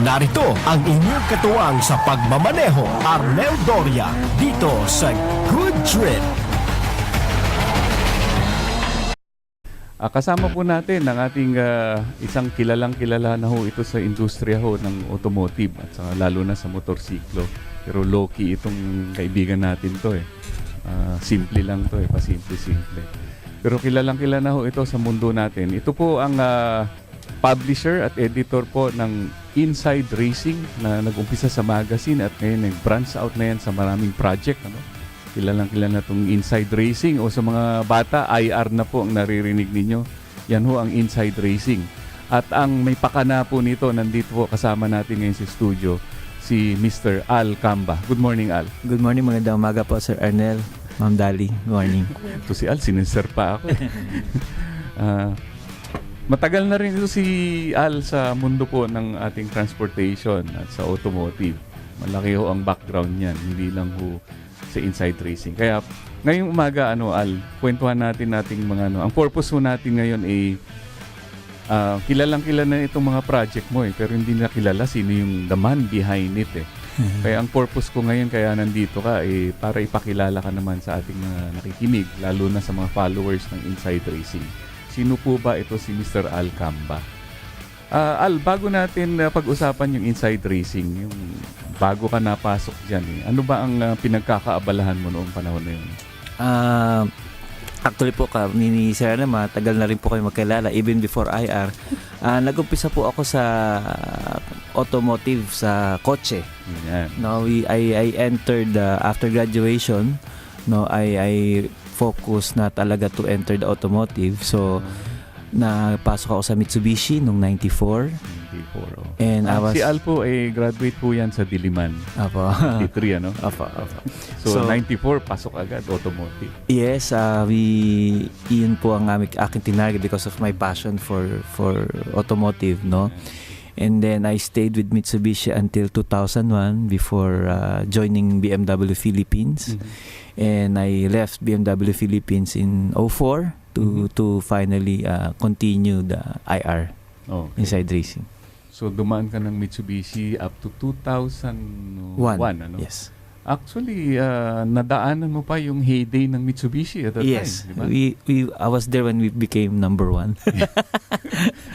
Narito ang inyong katuwang sa pagmamaneho, Arnel Doria, dito sa Good Trip. Kasama po natin ang ating isang kilalang-kilala na ho ito sa industriya ho ng automotive at saka lalo na sa motorsiklo. Pero low-key itong kaibigan natin to eh. Simple lang to eh, pasimple-simple. Pero kilalang-kilala ho ito sa mundo natin. Ito po ang publisher at editor po ng InsideRACING na nag-umpisa sa magazine at ngayon nag-branch out na yan sa maraming project. Ano? Kilalang-kilala itong InsideRACING o sa mga bata, IR na po ang naririnig ninyo. Yan ho ang InsideRACING. At ang may pakana po nito, nandito po kasama natin ngayon sa studio, si Mr. Al Camba. Good morning, Al. Good morning, magandang umaga po, Sir Arnel. Ma'am Dali, good morning. Ito si Al, sinisir pa ako. Matagal na rin ito si Al sa mundo po ng ating transportation at sa automotive. Malaki ho ang background niyan, hindi lang ho sa InsideRACING. Kaya ngayong umaga, Al, kwentuhan natin mga Ang purpose ho natin ngayon ay kilalang-kilala na itong mga project mo pero hindi na kilala sino yung the man behind it Kaya ang purpose ko ngayon, kaya nandito ka, para ipakilala ka naman sa ating mga nakikinig, lalo na sa mga followers ng InsideRACING. Sino po ba ito si Mr. Al Camba? Al, bago natin pag-usapan yung InsideRACING, yung bago ka napasok dyan, ano ba ang pinagkakaabalahan mo noong panahon na yun? Actually po, ni Sir Arnel, matagal na rin po kayo magkilala, even before IR. Nag-umpisa po ako sa automotive, sa kotse. Yeah. No, I entered after graduation. No, I focused na talaga to enter the automotive. So, napasok ako sa Mitsubishi noong 94. And I was... Si Al po graduate po yan sa Diliman. Apo. 93, ano? Apo. So 94, pasok agad, automotive. Yes, iyon po ang aking tinarget because of my passion for automotive, no? And then I stayed with Mitsubishi until 2001 before joining BMW Philippines. And I left BMW Philippines in 2004 to finally continue the IR, InsideRACING. So dumaan ka ng Mitsubishi up to 2001, ano? Yes. Actually, nadaanan mo pa yung heyday ng Mitsubishi at that time, di ba? I was there when we became number one.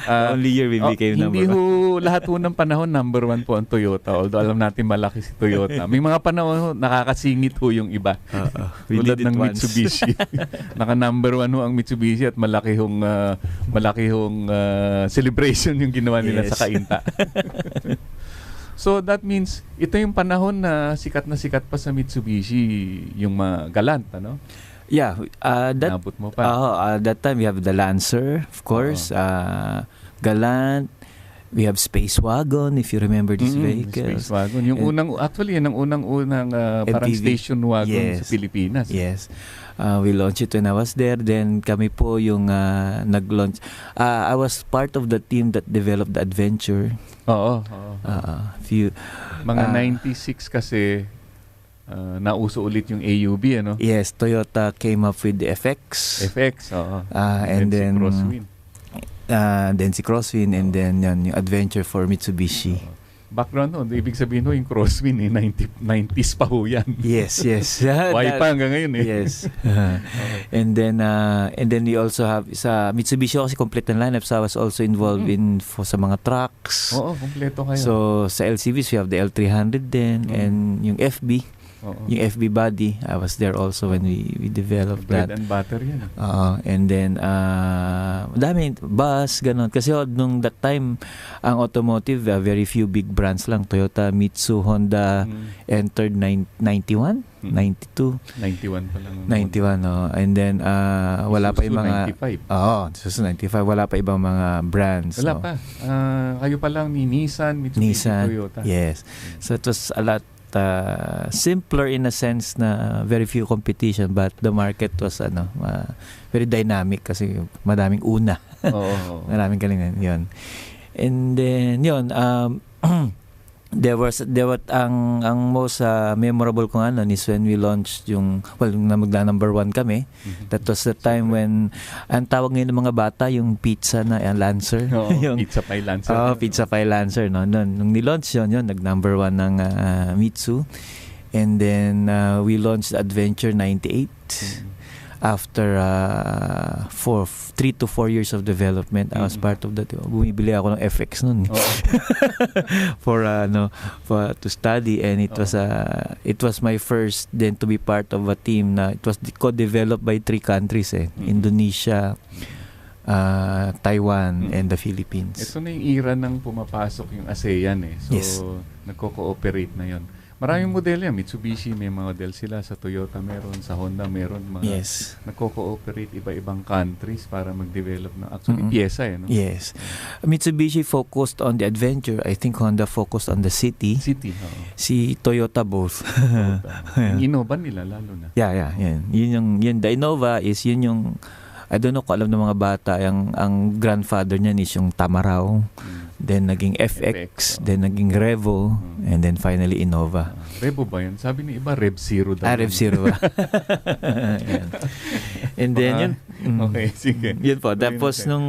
Only year we became number hindi one. Hindi lahat ho ng panahon number one po ang Toyota. Although alam natin malaki si Toyota. May mga panahon nakakasingit ho yung iba. Tulad ng Mitsubishi. Naka number one ho ang Mitsubishi at malaki hong celebration yung ginawa nila sa kainta. So that means ito yung panahon na sikat pa sa Mitsubishi yung mga Galant, ano? Yeah, Nabot mo pa. that time we have the Lancer, of course, Galant. We have Space Wagon, if you remember this vehicle. Space Wagon. Yung actually yan ang unang parang station wagon sa Pilipinas. Yes. We launched it when I was there. Then kami po yung nag-launch. I was part of the team that developed the Adventure. Oo. Mga 96 kasi nauso ulit yung AUB, ano? Yes, Toyota came up with the FX. oo. And then si Crosswind. Then si Crosswind, and then yung Adventure for Mitsubishi. Background no, ibig sabihin ho, yung Crosswind 90s pa ho yan. Yes. Why pa hanggang ngayon Yes. And then we also have sa Mitsubishi kasi complete na lineup, so I was also involved sa mga trucks. Oo, kompleto kayo. So sa LCVs we have the L300 then and yung FB. Yung FB body, I was there also when we developed bread that. and butter yan. And then, dami, bus, ganon. Kasi nung that time, ang automotive, very few big brands lang. Toyota, Mitsu, Honda, entered 91, 92. 91 pa lang. 91, And then, wala pa yung mga... 95. Susu 95. Wala pa ibang mga brands. Wala pa. Kayo pa lang ni Nissan, Mitsubishi, Toyota. Yes. So it was a lot simpler in a sense na very few competition, but the market was very dynamic kasi madaming una. Maraming galingan yun. And then yun there was ang most memorable ko ano is when we launched yung na magda number 1 kami. That was the time when ang tawag ngayon ng mga bata yung pizza na Lancer. Yung pizza pie Lancer. Pizza pie Lancer no. Nung ni-launch yun nag number 1 ng Mitsu. And then we launched Adventure 98. After 3 to 4 years of development, I was part of that. Bumibili ako ng FX noon for to study, and it was my first then to be part of a team na it was co-developed by 3 countries Indonesia, Taiwan, and the Philippines. Ito na yung era nang pumapasok yung ASEAN So Yes. nagko-cooperate na yon. Maraming model yan. Mitsubishi, may mga model sila. Sa Toyota meron, sa Honda meron. Yes. Nagko-cooperate iba-ibang countries para mag-develop ng actually pyesa no? Yes. Mitsubishi focused on the adventure. I think Honda focused on the city. Si Toyota both. Yung Innova nila lalo na. Yeah. Yun the Innova is yun yung I don't know kung alam ng mga bata ang grandfather niyan is yung Tamaraw. Then naging FX, then naging Revo, and then finally Innova. Revo ba yun? Sabi ni iba, Rev Zero daw. Rev Zero ba? And then yun. Okay, sige. Yun po. Tapos nung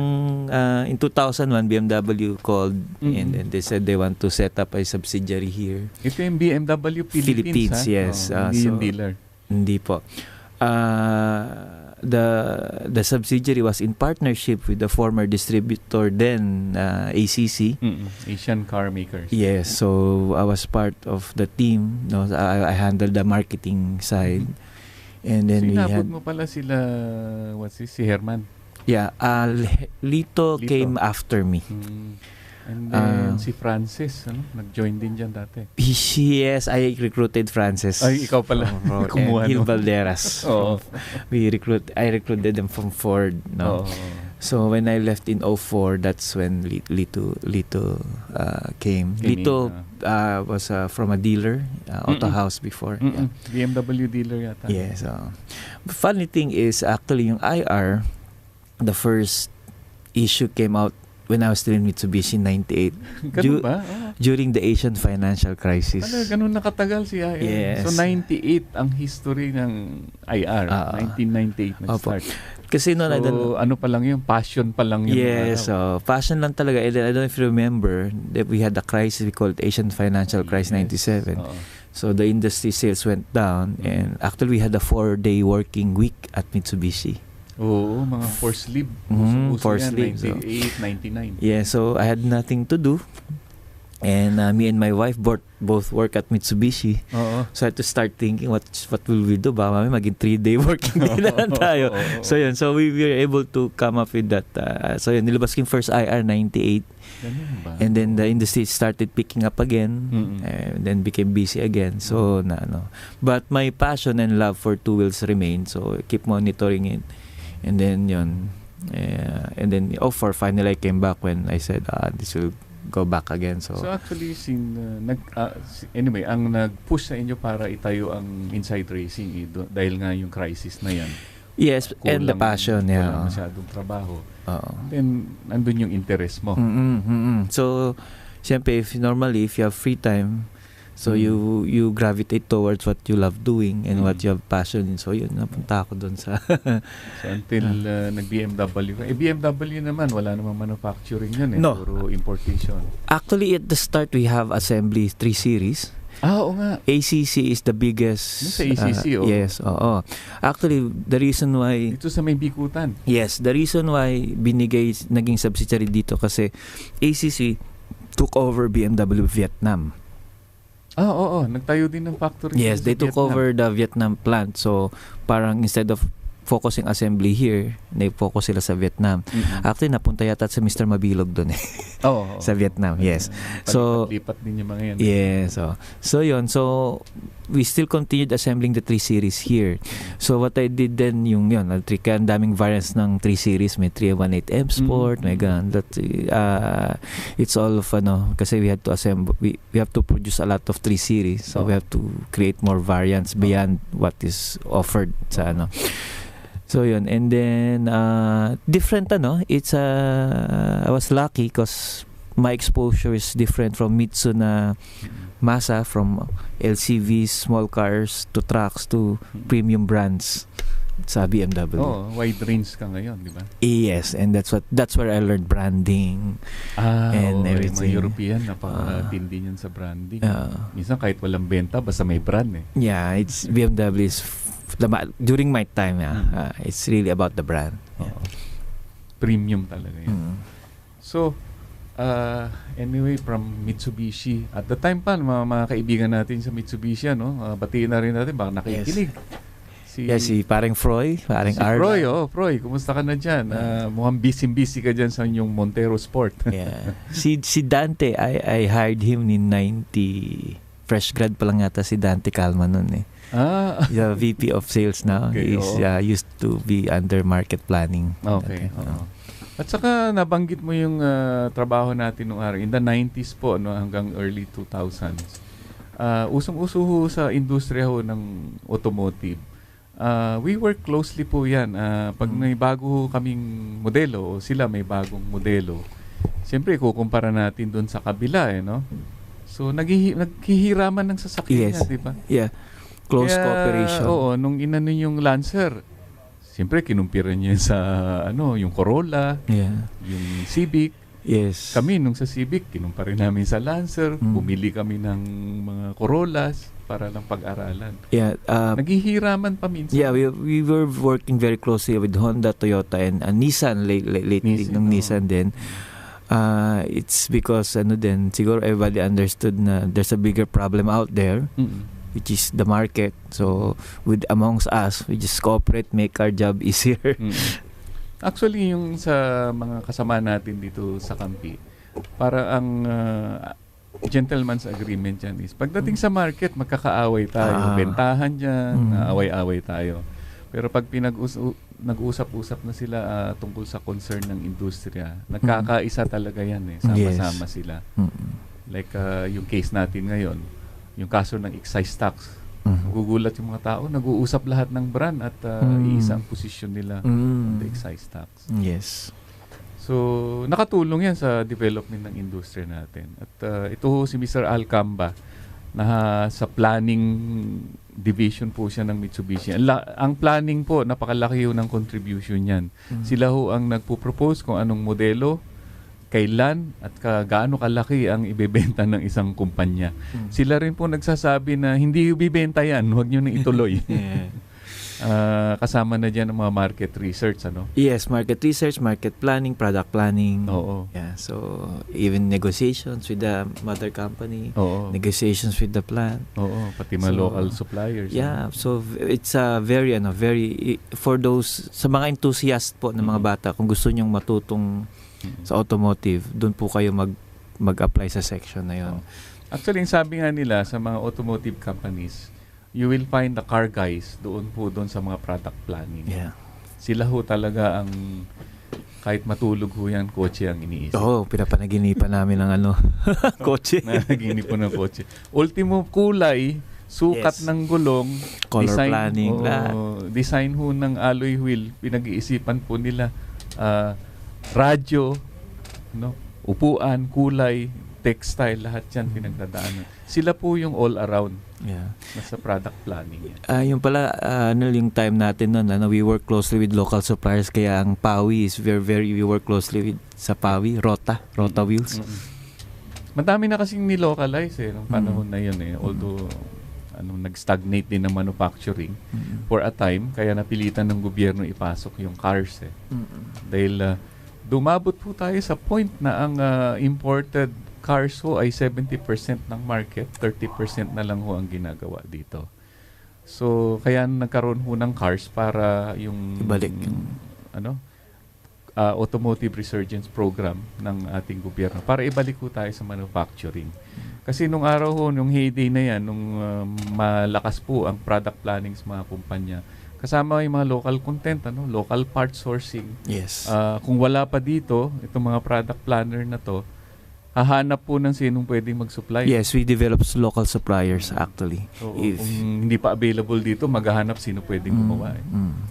in 2001, BMW called and then they said they want to set up a subsidiary here. Ito yung BMW Philippines yes. Hindi yung dealer. Hindi po. The subsidiary was in partnership with the former distributor then ACC. Asian Car Makers. Yes, so I was part of the team. No, I handled the marketing side. And then we had mo pala sila si Herman. Yeah, Lito came after me. And then si Francis, nag-join din dyan dati. Yes, I recruited Francis. Ay, ikaw pala. Kumuha, Gil Valderas. I recruited them from Ford. No? So when I left in 2004, that's when Lito came. Lito was from a dealer, auto house before. Yeah. BMW dealer yata. Yes. The funny thing is, actually, yung IR, the first issue came out when I was still in Mitsubishi 98. Ganun ba? During the Asian financial crisis. Ganun nakatagal si IR. Yes. So 98 ang history ng IR. 1998 nag-start. Kasi no, ano pa lang yun? Passion pa lang yun. Yes. Passion lang talaga. And I don't know if you remember that we had a crisis we called Asian Financial Crisis 97. So the industry sales went down and actually we had a 4-day working week at Mitsubishi. Oo, mga forced leave. Forced leave. 98, 99. Yeah, so I had nothing to do. And me and my wife both work at Mitsubishi. So I had to start thinking, what will we do? Baka mami maging 3-day working day na tayo. So yun, so we were able to come up with that. So yun, nilabas yung first IR 98. And then the industry started picking up again. And then became busy again. So but my passion and love for two wheels remained. So I keep monitoring it. And then yun, and then finally I came back when I said this will go back again. So actually anyway, ang nag-push sa inyo para itayo ang Inside Racing dahil nga yung crisis na yan. Yes, and the passion, kulang masyadong trabaho. Then nandun yung interest mo. So siyempre, if you have free time, so you gravitate towards what you love doing and what you have passion in. So yun, napunta ako doon sa so until nag-BMW ka. BMW naman, wala namang manufacturing yun No. Puro importation. Actually, at the start, we have assembly 3 series. Oo nga. ACC is the biggest. Sa ACC, Yes, oo. Actually, the reason why... Ito sa may Bikutan. Yes, the reason why naging subsidiary dito kasi ACC took over BMW Vietnam. Oo. Nagtayo din ng factory. Yes, they took over the Vietnam plant. So, parang instead of focusing assembly here, focus sila sa Vietnam. Actually, napunta yata sa Mr. Mabilog doon sa Vietnam, yes. So, lipat din yung mga yan. Yes. So yun. So, we still continued assembling the 3 series here. So, what I did then, ang daming variants ng 3 series. May 318 M Sport, may ganun. It's all of, kasi we had to assemble, we have to produce a lot of 3 series. So, we have to create more variants beyond what is offered sa So yun, and then different it's I was lucky because my exposure is different from Mitsu na masa, from LCVs, small cars, to trucks, to premium brands sa BMW. Oh, wide range ka ngayon, di ba? Yes, and that's where I learned branding and everything. Mga European, napakatindi niyan sa branding. Minsan kahit walang benta, basta may brand eh. Yeah, it's BMW is during my time, it's really about the brand. Yeah. Premium talaga yan. So, anyway, from Mitsubishi, at the time pa, mga kaibigan natin sa Mitsubishi, batiin na rin natin, baka nakikinig. Si Paring Froy, Paring Arla. Froy, kumusta ka na dyan? Mukhang busy ka dyan sa inyong Montero Sport. Yeah. Si Dante, I hired him in 90. Fresh grad pa lang yata si Dante Calma nun eh. He's a VP of sales now. Okay, He's used to be under market planning. Okay. At saka nabanggit mo yung trabaho natin nung araw. In the 90s po, hanggang early 2000s. Usong-uso ho sa industriya ho ng automotive. We work closely po yan. Pag may bago kaming modelo o sila may bagong modelo, siyempre kukumpara natin doon sa kabila no? So naghihiraman ng sasakyan niya, di ba? Yeah. Close cooperation. Oo, nung inano yung Lancer, siyempre kinumpira niya sa yung Corolla, yung Civic. Yes. Kami nung sa Civic, kinumpara namin sa Lancer, bumili kami ng mga Corollas para lang pag-aralan. Yeah, naghihiraman pa minsan. Yeah, we were working very closely with Honda, Toyota, and Nissan lately ng Nissan din. It's because siguro everybody understood na there's a bigger problem out there, which is the market. So with amongst us, we just cooperate, make our job easier. Actually, yung sa mga kasama natin dito sa Campi, para ang gentleman's agreement yan is, pagdating sa market, magkakaaway tayo. Bentahan dyan, away-away tayo. Pero pag nag-usap-usap na sila tungkol sa concern ng industriya, nagkakaisa talaga yan eh. Sama-sama sila. Like yung case natin ngayon, yung kaso ng excise tax. Gugulat yung mga tao, nag-uusap lahat ng brand at iisa ang posisyon nila on the excise tax. Yes. So, nakatulong yan sa development ng industriya natin. At ito si Mr. Camba, na sa planning division po siya ng Mitsubishi. Ang planning po, napakalaki yun ng contribution niyan. Sila ho ang nagpo-propose kung anong modelo, kailan at gaano kalaki ang ibebenta ng isang kumpanya. Sila rin po nagsasabi na hindi ibebenta yan, huwag nyo nang ituloy. Kasama na dyan ang mga market research, Yes, market research, market planning, product planning. Oo. Yeah, so even negotiations with the mother company, negotiations with the plant. Oo, pati mga local suppliers. Yeah, so it's very for those sa mga enthusiast po ng mga bata, kung gusto nyong matutong sa automotive, doon po kayo mag-apply sa section na yun. Actually, yung sabi nga nila sa mga automotive companies, you will find the car guys doon sa mga product planning. Yeah. Sila ho talaga ang kahit matulog ho yan, kotse ang iniisip. Pinapanaginipan namin ng kotse. Panaginip po ng kotse. Ultimo kulay, sukat ng gulong, color planning, design ho ng alloy wheel, pinag-iisipan po nila, radyo, upuan, kulay, textile, lahat yan pinagdadaanan. Sila po yung all around. Yeah. Nasa product planning yan. Yung pala, yung time natin nun, we work closely with local suppliers, kaya ang Pawi is we work closely with sa Pawi, Rota wheels. Madami na kasing nilocalize nung panahon na yun although nag-stagnate din ang manufacturing for a time, kaya napilitan ng gobyerno ipasok yung cars dahil dumabot po tayo sa point na ang imported cars ho ay 70% ng market, 30% na lang ho ang ginagawa dito. So, kaya nagkaroon ho ng cars para yung ibalik automotive resurgence program ng ating gobyerno para ibalik ho tayo sa manufacturing. Kasi nung araw ho, nung heyday na yan, nung malakas po ang product planning sa mga kumpanya, kasama yung mga local content, local part sourcing. Yes. Kung wala pa dito, itong mga product planner na to, hahanap po ng sinong pwedeng mag-supply. Yes, we develop local suppliers actually. So, If- kung hindi pa available dito, maghahanap sino pwedeng gumawa.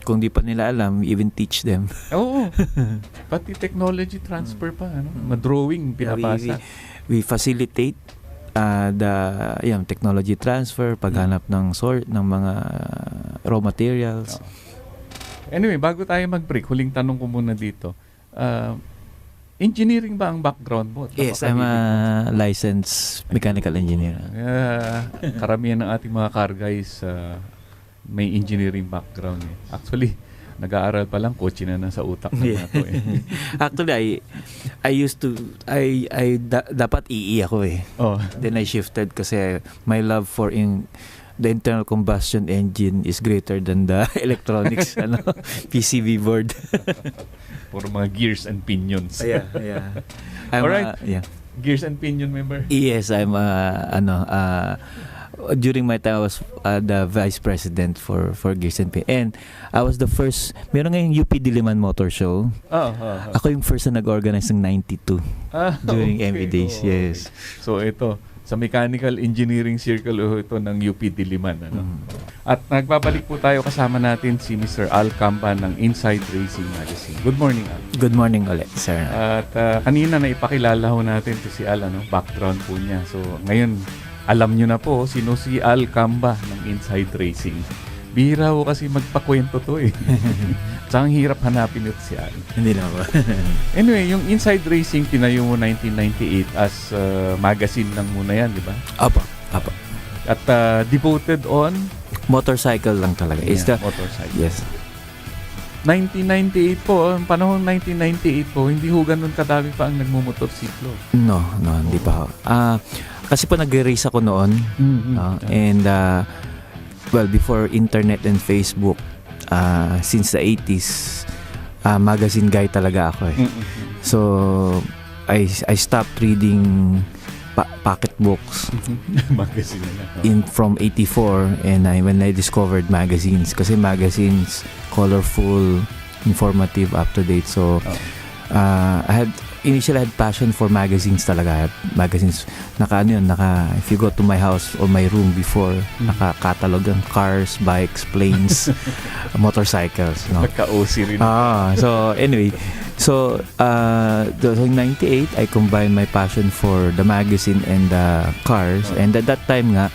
Kung di pa nila alam, we even teach them. Oo. Pati technology transfer pa. Ano? Madrawing, Yeah, pinapasa. we facilitate the technology transfer, paghanap ng mga raw materials. Anyway, bago tayo mag-break, huling tanong ko muna dito. Engineering ba ang background mo? Yes, I'm a licensed mechanical engineer. Karamihan ng ating mga car guys may engineering background. Actually, nag-aaral pa lang, kotse na nasa utak na Yeah. to eh. Actually, dapat EE ako eh. Oh. Then I shifted kasi my love for the internal combustion engine is greater than the electronics, PCB board. Puro mga gears and pinions. Yeah. Alright. Yeah. Gears and pinion member? Yes, I'm during my time I was the vice president for Gears and Pin. And I was the first, meron ngayong UP Diliman Motor Show. Ako yung first na nag-organize ng 92 during MV Days. Okay. Yes. So ito, sa Mechanical Engineering Circle ito ng UP Diliman. At nagbabalik po tayo, kasama natin si Mr. Al Camba ng Inside Racing Magazine. Good morning, Al. Good morning ulit, sir. At kanina na ipakilala ho natin si Al, background po niya. So ngayon, alam nyo na po sino si Al Camba ng Inside Racing. Bihira ho kasi magpakwento to eh. Tsaka ang hirap hanapin ito si Al. Hindi na ba? Anyway, yung Inside Racing tinayo mo 1998 as magazine lang muna yan, di ba? Apa. At devoted on Motorcycle lang talaga. Is the motorcycle. Yes. 1998 po, panahon 1998 po, hindi ho ganun kadami pa ang nagmumotorsiklo. No, hindi pa. Kasi po nag-race ako noon. And before internet and Facebook, since the 80s, magazine guy talaga ako eh. So I stopped reading pocket books magazine na. from 84, and when I discovered magazines, kasi magazines colorful, informative, up to date. So initially I had passion for magazines talaga. Magazines, if you go to my house or my room before, naka-catalog ng cars, bikes, planes, motorcycles. No? Nagka-OC rin. So anyway, in 98, I combined my passion for the magazine and the cars. And at that time nga,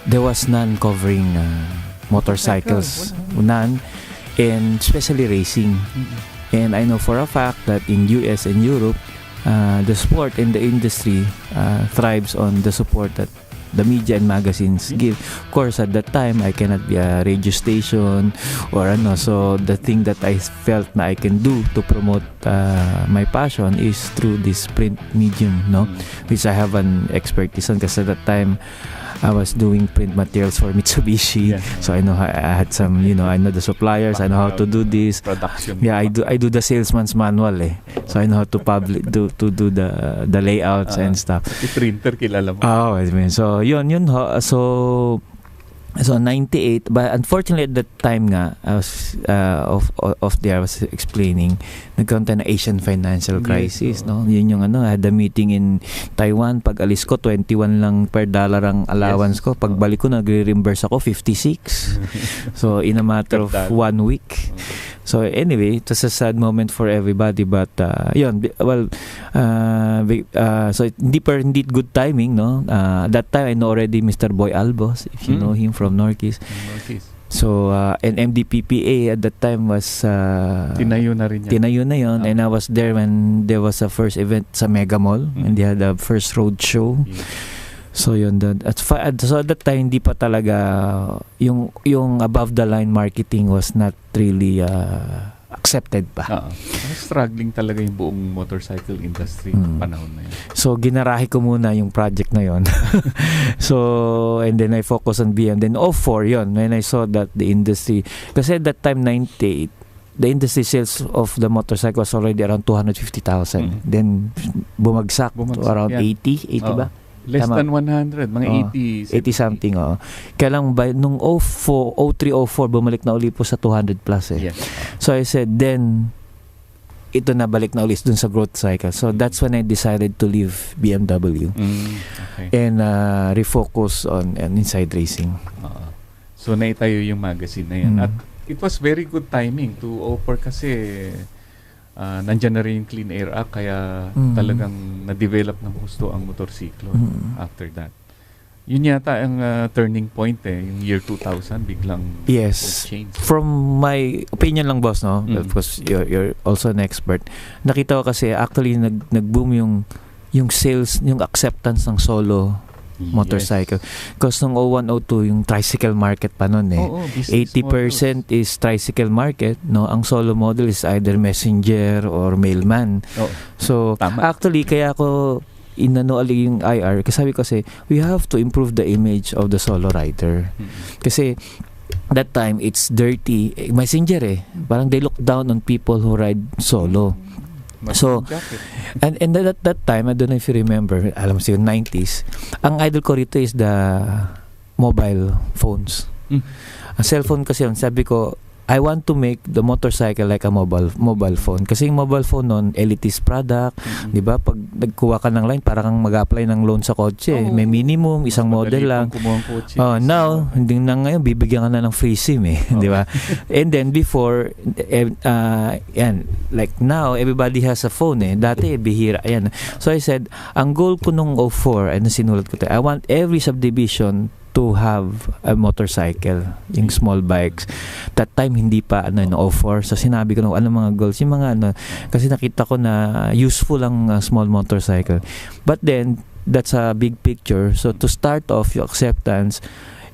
there was none covering motorcycles. None. And especially racing. And I know for a fact that in US and Europe, the sport and the industry thrives on the support that the media and magazines give. Of course, at that time, I cannot be a radio station or so the thing that I felt na I can do to promote my passion is through this print medium, which I have an expertise on, kasi at that time, I was doing print materials for Mitsubishi. So I know I had some, I know the suppliers, I know how to do this. Production. Yeah, I do the salesman's manual eh. So I know how to do the layouts and stuff. I-printer kilala mo. I mean, so yun ho. So 98, but unfortunately at that time nga, I was I was explaining, nagkaroon tayo ng Asian financial crisis, no? Yun yung I had a meeting in Taiwan. Pag alis ko, 21 lang per dollar ang allowance ko. Pag balik ko, nagre-reimburse ako 56. So in a matter of 1 week. So anyway, it was a sad moment for everybody, but so hindi good timing, no? That time I know already Mr. Boy Albos, if you know him from Norquist. So and MDPPA at that time was tinayo na rin yan. Tinayo na yon, and I was there when there was a first event sa Mega Mall, and they had the first road show. So yun, so at that time hindi pa talaga yung above the line marketing was not really accepted pa. Struggling talaga yung buong motorcycle industry ng panahon na yun. So ginarahe ko muna yung project na yon. So and then I focus on BM. Then 04 yon, when I saw that the industry, kasi at that time 98, the industry sales of the motorcycle was already around 250,000. Then bumagsak to around 80 ba? Less than 100, mga 80 something. Kaya lang nung 03, 04, bumalik na uli po sa 200 plus eh. Yes. So I said, then ito na balik na ulit dun sa growth cycle. So that's when I decided to leave BMW Okay. and refocus on Inside Racing. So naitayo yung magazine na yan. At it was very good timing to offer kasi nandyan na rin yung Clean Air Act kaya talagang na-develop ng gusto ang motorsiklo after that. Yun yata ang turning point yung year 2000 biglang Yes. change. From my opinion lang, boss, no? Because you're also an expert. Nakita ko kasi actually nag-boom yung sales, yung acceptance ng solo motorcycle. Because nung 0102 yung tricycle market pa noon eh. 80% is tricycle market, no? Ang solo model is either messenger or mailman. So Tama. actually kaya ako inano ali yung IR kasi sabi kasi we have to improve the image of the solo rider. Kasi that time it's dirty messenger eh. Parang they look down on people who ride solo. So and that time, I don't know if you remember, alam mo siya 90s, ang idol ko rito is the mobile phones. Ang cellphone kasi yun, sabi ko I want to make the motorcycle like a mobile phone. Kasi yung mobile phone noon, elitist product, di ba? Pag nagkuha ka ng line, para kang mag-apply ng loan sa kotse. May minimum, isang model lang. Now, hindi na ngayon, bibigyan ka na ng free SIM eh. Di ba? And then before, yan, like now, everybody has a phone eh. Dati, bihira. Yan. So I said, ang goal ko nung 04, ano sinulat ko tayo, I want every subdivision to have a motorcycle, yung small bikes. That time hindi pa offer. So sinabi ko ano mga goals, yung mga kasi nakita ko na useful ang small motorcycle. But then that's a big picture. So to start off yung acceptance,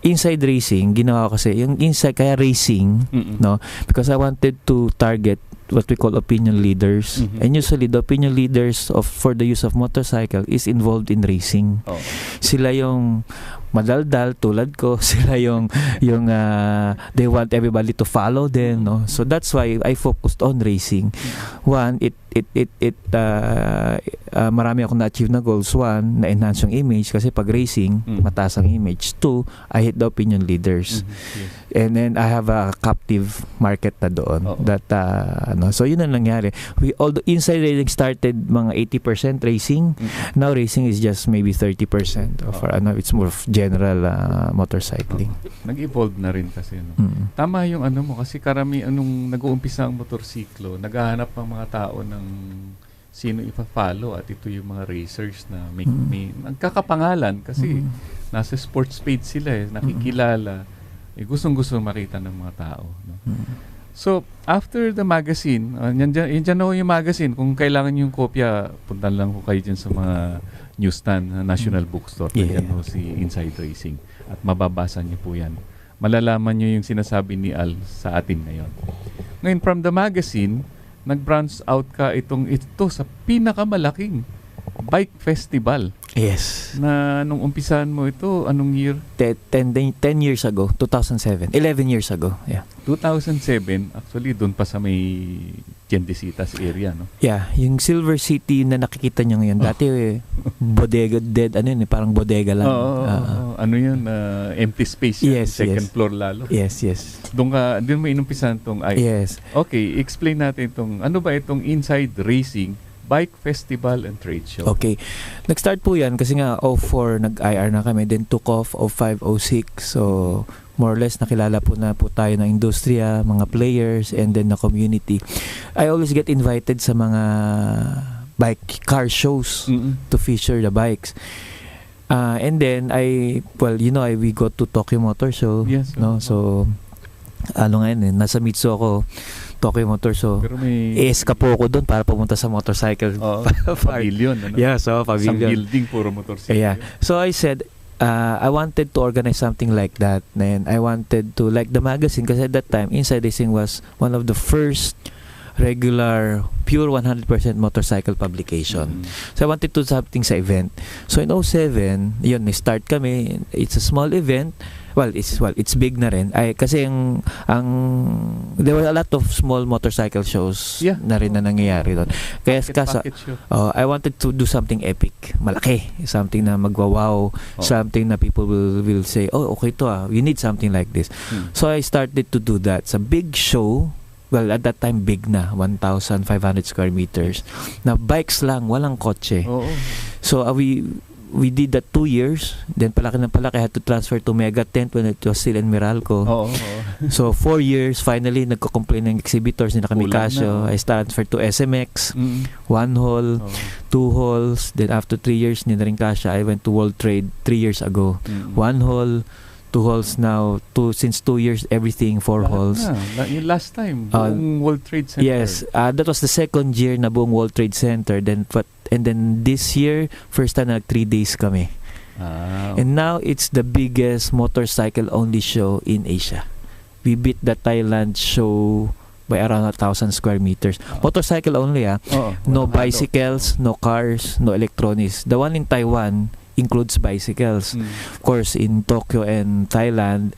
Inside Racing ginawa ko kasi yung inside kaya racing, no? Because I wanted to target what we call opinion leaders. And usually the opinion leaders for the use of motorcycle is involved in racing. Sila yung madaldal tulad ko, sila yung they want everybody to follow them, no? So that's why I focused on racing. One, marami akong na-achieve na goals. One, na-enhance yung image kasi pag racing, mataas ang image. Two, I hit the opinion leaders. And then I have a captive market na doon. That so yun ang nangyari. Although Inside Racing started mga 80% racing, now racing is just maybe 30% of it's more of general motorcycling. Nag-evolve na rin kasi Tama yung mo kasi karami nung nag-uumpisa ang motorsiklo, naghahanap ang mga tao ng sino ipa-follow at ito yung mga racers na may nagkakapangalan kasi nasa sports page sila nakikilala. Gustong-gusto makita ng mga tao, no? So, after the magazine, yan yung magazine. Kung kailangan yung kopya, puntan lang ko kayo dyan sa mga newsstand, National Bookstore. Yan si Inside Racing. At mababasa niyo po yan. Malalaman niyo yung sinasabi ni Al sa atin ngayon. Ngayon, from the magazine, nag-branch out ka ito sa pinakamalaking bike festival. Yes. Na nung umpisahan mo ito, anong year? 10 years ago, 2007. 11 years ago, yeah. 2007, actually doon pa sa may Tiendesitas area, no? Yeah, yung Silver City na nakikita niyo ngayon. Dati bodega, parang bodega lang. Ano yun? Empty space yan. Yes, second floor lalo. Yes. Doon mo inumpisahan tong Yes. Okay, explain natin ano ba itong Inside Racing Bike Festival and Trade Show? Okay. Nag-start po yan kasi nga 04 nag-IR na kami, then took off 05, 06. So more or less nakilala po tayo ng industriya, mga players, and then the community. I always get invited sa mga car shows to feature the bikes. And then we go to Tokyo Motor Show. Yes. No? So nasa Mitsu ako, Tokyo Motor Show. Pero may ESCA po ako doon para pumunta sa motorcycle pavilion. Yeah, so pavilion. Isang building, puro motorcycle. Yeah. So I said, I wanted to organize something like that. And I wanted to, like the magazine, kasi at that time, Inside Racing was one of the first regular, pure 100% motorcycle publication. So I wanted to do something sa event. So in 07, yun, start kami. It's a small event. It's big na rin. Kasi there were a lot of small motorcycle shows na rin na nangyayari doon. Kaya I wanted to do something epic, malaki, something na magwawaw, something na people will say, okay to we need something like this. So I started to do that. It's a big show well, at that time, big na, 1,500 square meters. Na bikes lang, walang kotse. Oo. So, we did that 2 years. Then, palaki na palaki, had to transfer to Mega Tent when it was still in Meralco. Oo. So, 4 years, finally, nagko-complain ng exhibitors, hindi na kami Kulang kasyo. na. I transferred to SMX, Mm. 1 hall, Oo. 2 halls. Then, after 3 years, hindi na rin kasya. I went to World Trade 3 years ago. Mm. 1 hall, 2 halls now. Since 2 years, everything, 4 halls. Yung last time, buong World Trade Center. Yes, that was the second year na buong World Trade Center. And then this year, first time na 3 days kami. And now, it's the biggest motorcycle-only show in Asia. We beat the Thailand show by around 1,000 square meters. Motorcycle only, no bicycles, no cars, no electronics. The one in Taiwan includes bicycles. Of course, in Tokyo and Thailand,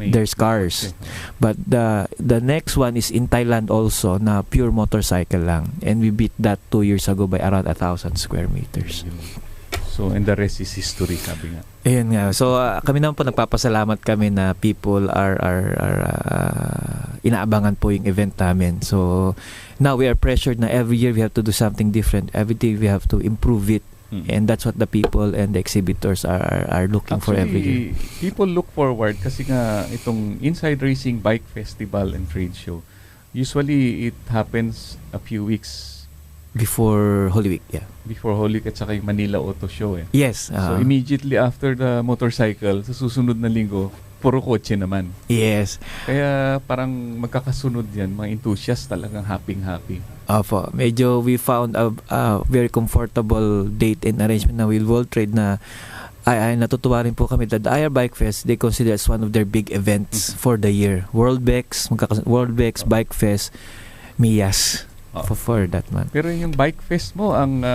there's cars. But the next one is in Thailand also, na pure motorcycle lang. And we beat that 2 years ago by around 1,000 square meters. So, and the rest is history, sabi nga. Ayun nga. So, kami naman po nagpapasalamat kami na people are inaabangan po yung event namin. So, now we are pressured na every year we have to do something different. Every day we have to improve it. And that's what the people and the exhibitors are looking for every year. People look forward kasi nga itong Inside Racing Bike Festival and Trade Show, usually it happens a few weeks before Holy Week, yeah. Before Holy Week at saka yung Manila Auto Show eh. Yes. So immediately after the motorcycle, sa susunod na linggo, puro kotse naman. Yes. Kaya parang magkakasunod yan, mga enthusiasts talagang happy. Opo. Medyo we found a very comfortable date and arrangement na with World Trade na ay natutuwa rin po kami that the IR Bike Fest, they consider as one of their big events for the year. World Bex, Bike Fest, Miyas for that month. Pero yung Bike Fest mo, ang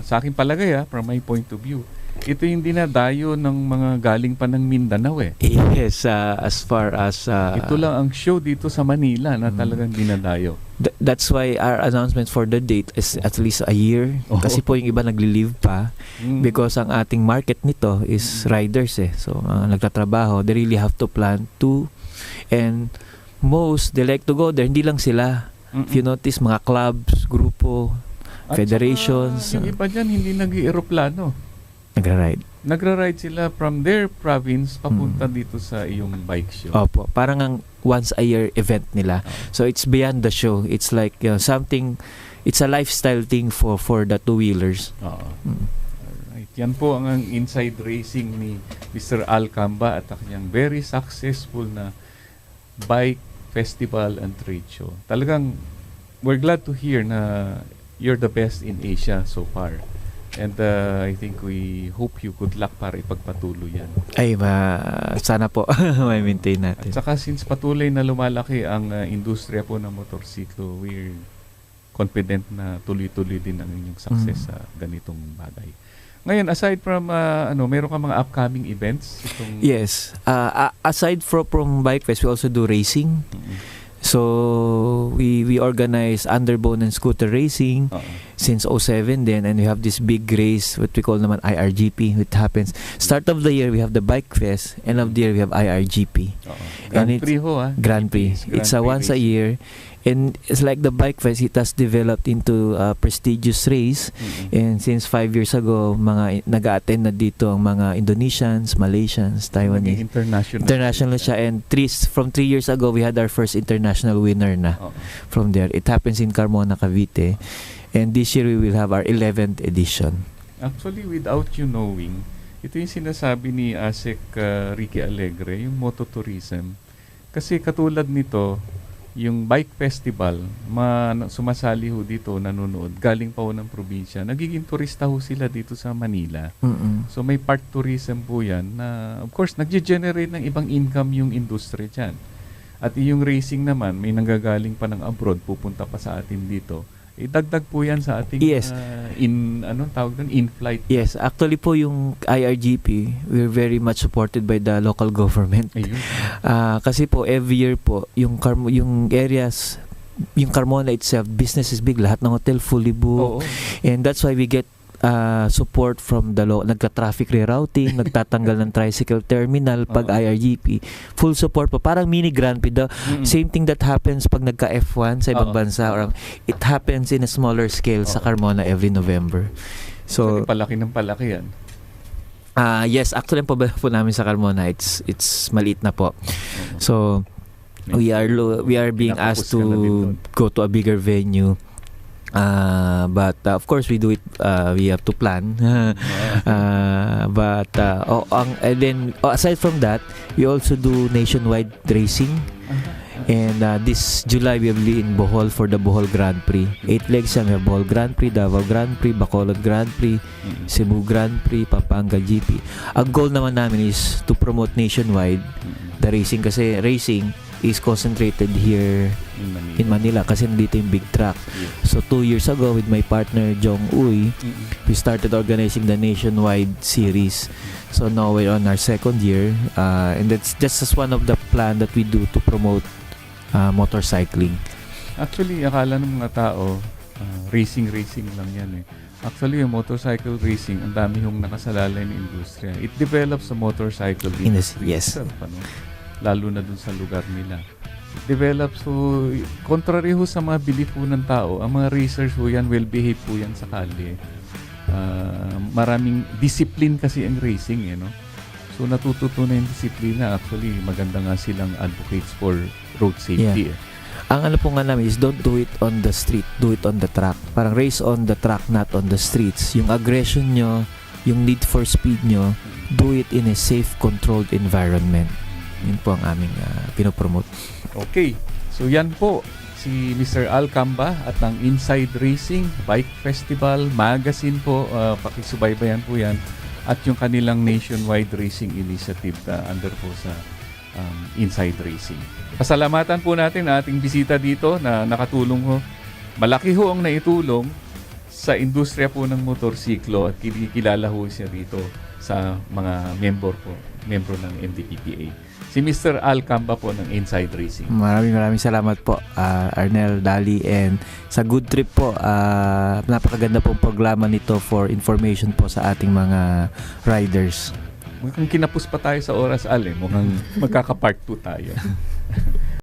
sa akin palagay from my point of view, ito yung dinadayo ng mga galing pa ng Mindanao eh. Yes, as far as ito lang ang show dito sa Manila na talagang dinadayo. That's why our announcement for the date is at least a year. Kasi po yung iba nagli-leave pa because ang ating market nito is riders eh. So nagtatrabaho, they really have to plan to, and most they like to go there. Hindi lang sila. If you notice, mga clubs, grupo, at federations. Yung iba dyan hindi nag-i-aeroplano. Nagra-ride sila from their province papunta dito sa iyong bike show. Opo, parang ang once a year event nila. So it's beyond the show. It's like something, it's a lifestyle thing for the two-wheelers. Alright. Yan po ang Inside Racing ni Mr. Al Camba at ang kanyang very successful na bike festival and trade show. Talagang we're glad to hear na you're the best in Asia so far. And I think we hope you good luck para ipagpatuloy yan. Ay, sana po may maintain natin. At saka since patuloy na lumalaki ang industriya po ng motorsiklo, we're confident na tuloy-tuloy din ang inyong success sa ganitong bagay. Ngayon, aside from, meron ka mga upcoming events? Yes. Aside from Bike Fest, we also do racing. So we organize underbone and scooter racing since 2007 then, and we have this big race what we call naman IRGP, which happens start of the year. We have the Bike Fest, end of the year we have IRGP. Grand Prix. It's a once a year, and it's like the Bike Fest, it has developed into a prestigious race. And since 5 years ago, mga nag-attend na dito ang mga Indonesians, Malaysians, Taiwanese. International siya, and from 3 years ago we had our first international winner na from there. It happens in Carmona, Cavite, and this year we will have our 11th edition. Actually, without you knowing, ito yung sinasabi ni Asek Ricky Alegre, yung mototourism. Kasi katulad nito, yung bike festival, sumasali ho dito, nanonood, galing pa ho ng probinsya, nagiging turista ho sila dito sa Manila. So may part tourism po yan na, of course, nag-generate ng ibang income yung industry dyan. At yung racing naman, may nanggagaling pa ng abroad, pupunta pa sa atin dito. Idagdag po yan sa ating in-flight. Yes, actually po yung IRGP, we're very much supported by the local government. Kasi po every year po yung areas, yung Carmona itself, business is big, lahat ng hotel fully booked. And that's why we get support from the nagka-traffic rerouting, nagtatanggal ng tricycle terminal pag IRGP. Full support po. Parang mini Grand Prix. Same thing that happens pag nagka-F1 sa ibang bansa. Or, it happens in a smaller scale sa Carmona every November. So, palaki ng palaki yan. yes, actually ang pababa po namin sa Carmona, it's maliit na po. So, we are being asked to go to a bigger venue. But of course we do it, we have to plan. And then aside from that, we also do nationwide racing. And this July we will be in Bohol for the Bohol Grand Prix. 8 legs yan. We have Bohol Grand Prix, Davao Grand Prix, Bacolod Grand Prix, Cebu Grand Prix, Pampanga GP. Ang goal naman namin is to promote nationwide the racing, kasi racing is concentrated here in Manila kasi nandito yung big track. So 2 years ago with my partner Jong Uy, we started organizing the nationwide series. So now we're on our 2nd year, and that's just as one of the plan that we do to promote motorcycling. Actually, akala ng mga tao racing lang yan eh. Actually, yung motorcycle racing, ang dami yung nakasalalay ng industriya. It develops a motorcycle industry. Yes. Lalo na dun sa lugar nila. It develops, so, contrary ho sa mga belief po ng tao, ang mga racers po yan, well-behaved po yan sa kalye. Maraming discipline kasi ang racing, eh, no? So, natututunan yung disiplina. Actually, maganda nga silang advocates for road safety. Yeah. Ang ano po nga namin is don't do it on the street, do it on the track. Parang race on the track, not on the streets. Yung aggression nyo, yung need for speed nyo, do it in a safe, controlled environment. Yun po ang aming pinopromote. Okay. So yan po si Mr. Al Camba at ng Inside Racing Bike Festival Magazine po. Pakisubaybayan po yan. At yung kanilang nationwide racing initiative under po sa Inside Racing. Pasalamatan po natin ang ating bisita dito na nakatulong ho. Malaki ho ang naitulong sa industriya po ng motorsiklo at kilala ho siya dito sa mga membro ng MDPPA. Si Mr. Al Camba po ng Inside Racing. Maraming salamat po, Arnel, Dali, and sa Good Trip po. Napakaganda pong programa nito for information po sa ating mga riders. Mukhang kinapos pa tayo sa oras, Al, eh. Mukhang magkaka-part 2 tayo.